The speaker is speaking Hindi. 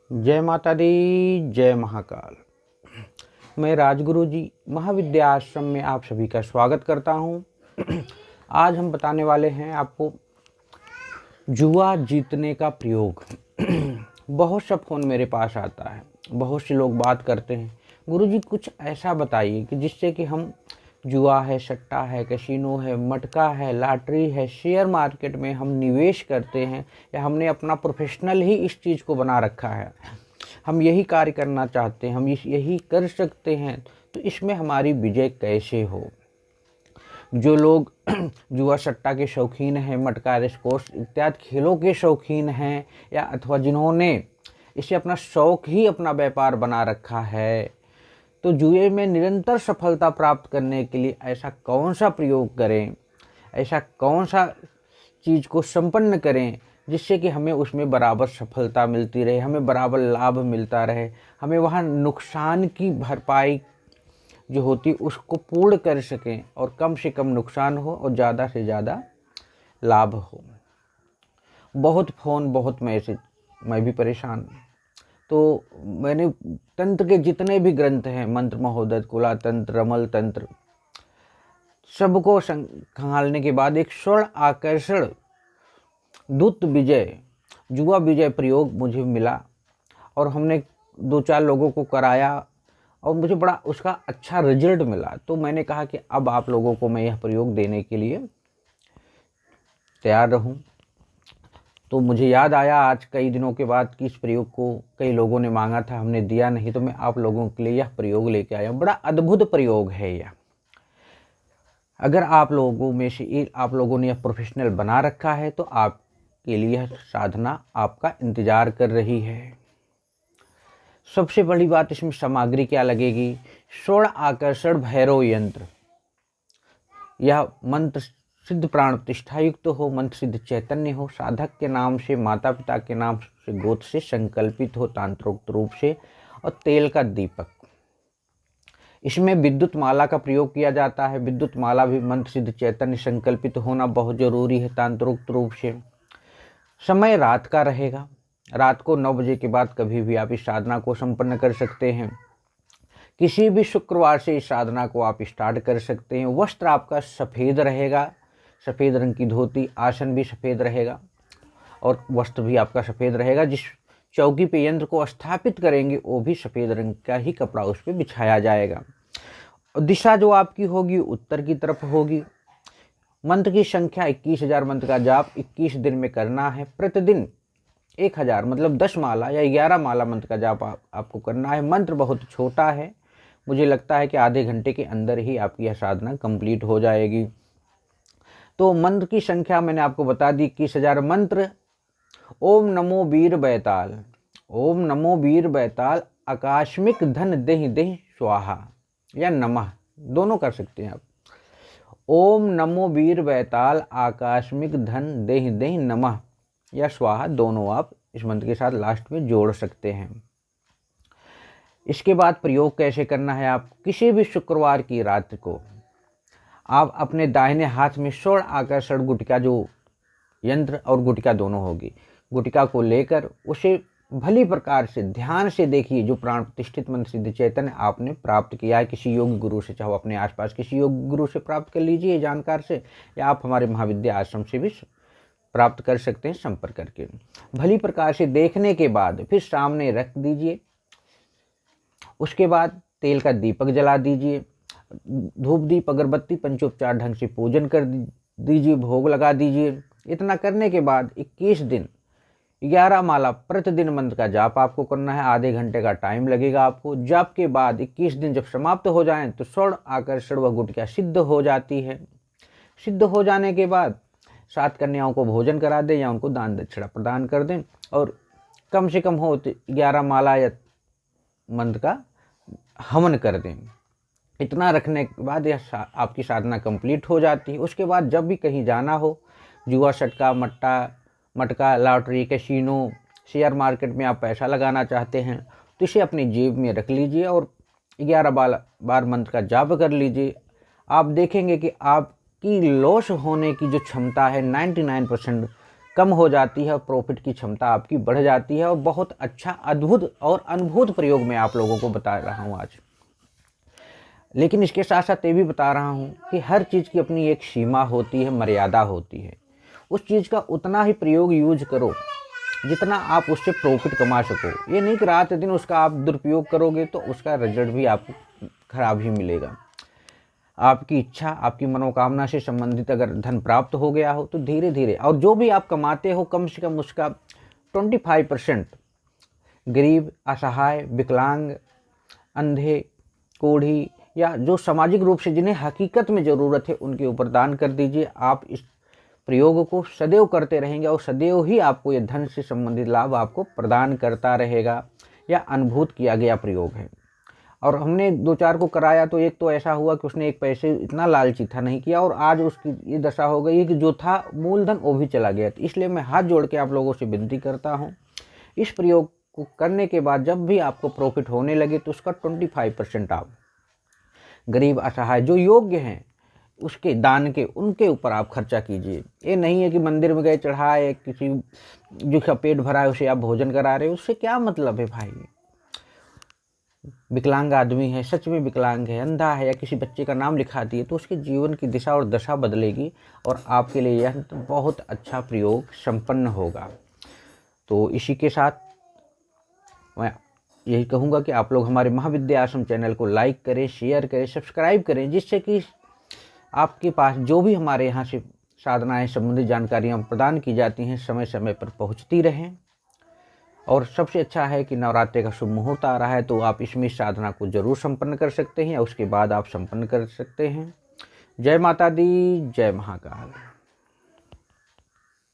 जय माता दी, जय महाकाल। मैं राजगुरु जी महाविद्या आश्रम में आप सभी का स्वागत करता हूँ। आज हम बताने वाले हैं आपको जुआ जीतने का प्रयोग। बहुत सा फ़ोन मेरे पास आता है, बहुत से लोग बात करते हैं, गुरु जी कुछ ऐसा बताइए कि जिससे कि हम जुआ है, सट्टा है, कैसीनो है, मटका है, लॉटरी है, शेयर मार्केट में हम निवेश करते हैं या हमने अपना प्रोफेशनल ही इस चीज़ को बना रखा है, हम यही कार्य करना चाहते हैं, हम यही कर सकते हैं, तो इसमें हमारी विजय कैसे हो। जो लोग जुआ सट्टा के शौकीन हैं, मटका रेसकोर्स इत्यादि खेलों के शौकीन हैं, या अथवा जिन्होंने इसे अपना शौक ही अपना व्यापार बना रखा है, तो जुए में निरंतर सफलता प्राप्त करने के लिए ऐसा कौन सा प्रयोग करें, ऐसा कौन सा चीज़ को संपन्न करें जिससे कि हमें उसमें बराबर सफलता मिलती रहे, हमें बराबर लाभ मिलता रहे, हमें वहाँ नुकसान की भरपाई जो होती उसको पूर्ण कर सकें और कम से कम नुकसान हो और ज़्यादा से ज़्यादा लाभ हो। बहुत फ़ोन, बहुत मैसेज, मैं भी परेशान। तो मैंने तंत्र के जितने भी ग्रंथ हैं, मंत्र महोदय, कुला तंत्र, रमल तंत्र, सबको खंगालने के बाद एक स्वर्ण आकर्षण दूत विजय, जुआ विजय प्रयोग मुझे मिला और हमने 2-4 लोगों को कराया और मुझे बड़ा उसका अच्छा रिजल्ट मिला। तो मैंने कहा कि अब आप लोगों को मैं यह प्रयोग देने के लिए तैयार रहूं। तो मुझे याद आया आज कई दिनों के बाद कि इस प्रयोग को कई लोगों ने मांगा था, हमने दिया नहीं, तो मैं आप लोगों के लिए यह प्रयोग लेके आया हूँ। बड़ा अद्भुत प्रयोग है यह। अगर आप लोगों में से आप लोगों ने यह प्रोफेशनल बना रखा है तो आपके लिए यह साधना आपका इंतजार कर रही है। सबसे बड़ी बात इसमें सामग्री क्या लगेगी? स्वर्ण आकर्षण भैरव यंत्र। यह मंत्र सिद्ध प्राण प्रतिष्ठा युक्त हो, मंत्र सिद्ध चैतन्य हो, साधक के नाम से, माता पिता के नाम से, गोत्र से संकल्पित हो तांत्रोक्त रूप से, और तेल का दीपक। इसमें विद्युत माला का प्रयोग किया जाता है। विद्युत माला भी मंत्र सिद्ध चैतन्य संकल्पित होना बहुत जरूरी है तांत्रोक्त रूप से। समय रात का रहेगा, रात को 9 बजे के बाद कभी भी आप इस साधना को संपन्न कर सकते हैं। किसी भी शुक्रवार से इस साधना को आप स्टार्ट कर सकते हैं। वस्त्र आपका सफ़ेद रहेगा, सफ़ेद रंग की धोती, आसन भी सफ़ेद रहेगा और वस्त्र भी आपका सफ़ेद रहेगा। जिस चौकी पे यंत्र को स्थापित करेंगे वो भी सफ़ेद रंग का ही कपड़ा उस पर बिछाया जाएगा। और दिशा जो आपकी होगी उत्तर की तरफ होगी। मंत्र की संख्या 21,000 मंत्र का जाप 21 दिन में करना है। प्रतिदिन 1000 मतलब 10 माला या 11 माला मंत्र का जाप आपको करना है। मंत्र बहुत छोटा है, मुझे लगता है कि आधे घंटे के अंदर ही आपकी यह साधना कंप्लीट हो जाएगी। तो मंत्र की संख्या मैंने आपको बता दी, 21,000 मंत्र। ओम नमो वीर बैताल, ओम नमो वीर बैताल, आकास्मिक धन देहि देहि स्वाहा या नमः, दोनों कर सकते हैं आप। ओम नमो वीर बैताल, आकास्मिक धन देहि देहि नमः या स्वाहा, दोनों आप इस मंत्र के साथ लास्ट में जोड़ सकते हैं। इसके बाद प्रयोग कैसे करना है? आप किसी भी शुक्रवार की रात को आप अपने दाहिने हाथ में स्वर्ण आकर्षण गुटिका, जो यंत्र और गुटिका दोनों होगी, गुटिका को लेकर उसे भली प्रकार से ध्यान से देखिए। जो प्राण प्रतिष्ठित मंत्र सिद्ध चैतन्य आपने प्राप्त किया है किसी योग्य गुरु से, चाहे अपने आसपास किसी योग्य गुरु से प्राप्त कर लीजिए जानकार से, या आप हमारे महाविद्या आश्रम से भी प्राप्त कर सकते हैं संपर्क करके। भली प्रकार से देखने के बाद फिर सामने रख दीजिए। उसके बाद तेल का दीपक जला दीजिए, धूप दीप अगरबत्ती पंचोपचार ढंग से पूजन कर दीजिए, भोग लगा दीजिए। इतना करने के बाद 21 दिन 11 माला प्रतिदिन मंत्र का जाप आपको करना है। आधे घंटे का टाइम लगेगा आपको। जाप के बाद 21 दिन जब समाप्त हो जाएं तो स्वर्ण आकर्षण व गुटिका सिद्ध हो जाती है। सिद्ध हो जाने के बाद 7 कन्याओं को भोजन करा दें या उनको दान दक्षिणा प्रदान कर दें, और कम से कम हो तो 11 माला या मंत्र का हवन कर दें। इतना रखने के बाद यह आपकी साधना कंप्लीट हो जाती है। उसके बाद जब भी कहीं जाना हो, जुआ सट्टा मटका लॉटरी कैसीनो शेयर मार्केट में आप पैसा लगाना चाहते हैं तो इसे अपनी जेब में रख लीजिए और 11 बार मंत्र का जाप कर लीजिए। आप देखेंगे कि आपकी लॉस होने की जो क्षमता है 99% कम हो जाती है और प्रॉफिट की क्षमता आपकी बढ़ जाती है। और बहुत अच्छा अद्भुत और अनुभूत प्रयोग मैं आप लोगों को बता रहा हूँ आज। लेकिन इसके साथ साथ ये भी बता रहा हूँ कि हर चीज़ की अपनी एक सीमा होती है, मर्यादा होती है। उस चीज़ का उतना ही प्रयोग यूज करो जितना आप उससे प्रॉफिट कमा सको। ये नहीं कि रात दिन उसका आप दुरुपयोग करोगे तो उसका रिजल्ट भी आपको खराब ही मिलेगा। आपकी इच्छा, आपकी मनोकामना से संबंधित अगर धन प्राप्त हो गया हो तो धीरे धीरे, और जो भी आप कमाते हो कम से कम उसका 25% गरीब, असहाय, विकलांग, अंधे, कोढ़ी या जो सामाजिक रूप से जिन्हें हकीकत में ज़रूरत है उनके ऊपर दान कर दीजिए। आप इस प्रयोग को सदैव करते रहेंगे और सदैव ही आपको ये धन से संबंधित लाभ आपको प्रदान करता रहेगा। या अनुभूत किया गया प्रयोग है। और हमने 2-4 को कराया तो एक तो ऐसा हुआ कि उसने एक पैसे इतना लालची था, नहीं किया, और आज उसकी ये दशा हो गई कि जो था मूलधन वो भी चला गया। तो इसलिए मैं हाथ जोड़ के आप लोगों से विनती करता हूँ, इस प्रयोग को करने के बाद जब भी आपको प्रॉफिट होने लगे तो उसका 25% आप गरीब, असहाय, जो योग्य हैं उसके दान के, उनके ऊपर आप खर्चा कीजिए। ये नहीं है कि मंदिर में गए चढ़ाए, किसी जिसका पेट भरा है उसे आप भोजन करा रहे हो, उससे क्या मतलब है भाई। विकलांग आदमी है, सच में विकलांग है, अंधा है, या किसी बच्चे का नाम लिखा दिए तो उसके जीवन की दिशा और दशा बदलेगी और आपके लिए यह बहुत अच्छा प्रयोग संपन्न होगा। तो इसी के साथ मैं यही कहूँगा कि आप लोग हमारे महाविद्या आश्रम चैनल को लाइक करें, शेयर करें, सब्सक्राइब करें, जिससे कि आपके पास जो भी हमारे यहाँ से साधनाएँ संबंधित जानकारियाँ प्रदान की जाती हैं समय समय पर पहुँचती रहें। और सबसे अच्छा है कि नवरात्रि का शुभ मुहूर्त आ रहा है तो आप इसमें साधना को जरूर संपन्न कर सकते हैं, उसके बाद आप संपन्न कर सकते हैं। जय माता दी, जय महाकाल।